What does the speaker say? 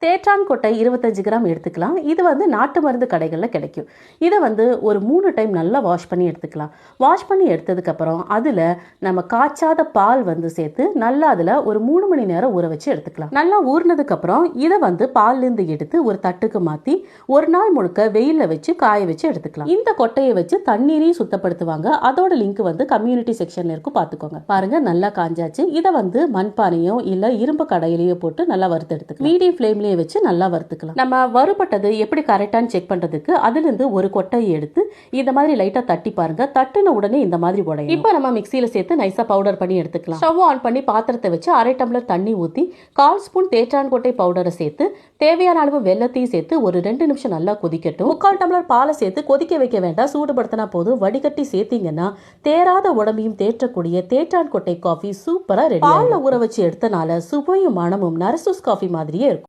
தேற்றான் கொட்டை 25 கிராம் எடுத்துக்கலாம். இது நாட்டு மருந்து கடைகளில் கிடைக்கும். இதை ஒரு 3 டைம் நல்லா வாஷ் பண்ணி எடுத்துக்கலாம். வாஷ் பண்ணி எடுத்ததுக்கப்புறம் அதில் நம்ம காய்ச்சாத பால் சேர்த்து நல்லா அதில் ஒரு 3 மணி நேரம் ஊற வச்சு எடுத்துக்கலாம். நல்லா ஊறினதுக்கப்புறம் இதை பால்லேருந்து எடுத்து ஒரு தட்டுக்கு மாற்றி ஒரு நாள் முழுக்க வெயிலில் வச்சு காய வச்சு எடுத்துக்கலாம். இந்த கொட்டையை வச்சு தண்ணீரையும் சுத்தப்படுத்துவாங்க. அதோட லிங்க் கம்யூனிட்டி செக்ஷன்ல இருக்கும், பார்த்துக்கோங்க. பாருங்க, நல்லா காஞ்சாச்சு. இதை மண்பானையோ இல்லை இரும்பு கடையிலையோ போட்டு நல்லா வறுத்து எடுத்துக்கலாம். மீடியம் ஃப்ளேம்ல வச்சு நல்லா வறுத்துக்கலாம். நம்ம வறுபட்டது எப்படி கரெக்டான்னு செக் பண்றதுக்கு அதிலிருந்து ஒரு கொட்டையை எடுத்து இந்த மாதிரி லைட்டா தட்டி பாருங்க. தட்டுன உடனே இந்த மாதிரி உடையும். இப்போ நம்ம மிக்சியில சேர்த்து நைஸா பவுடர் பண்ணி எடுத்துக்கலாம். ஸ்டவ் ஆன் பண்ணி பாத்திரத்தை வச்சு 1/2 டம்ளர் தண்ணி ஊற்றி 1/4 ஸ்பூன் தேற்றான் கொட்டை பவுடரை சேர்த்து தேவையான அளவு வெல்லத்தையும் சேர்த்து ஒரு 2 நிமிஷம் நல்லா கொதிக்கட்டும். 3/4 டம்ளர் பாலை சேர்த்து கொதிக்க வைக்க வேண்டாம், சூடுபடுத்தினா போதும். வடிகட்டி சேர்த்தீங்கன்னா தேராத உடம்பையும் தேற்றக்கூடிய தேற்றான் கொட்டை காஃபி சூப்பரா ரெடி. பால்ல ஊற வச்சு எடுத்தனால சுவையும் மனமும் நரசூஸ் காஃபி மாதிரியே இருக்கும்.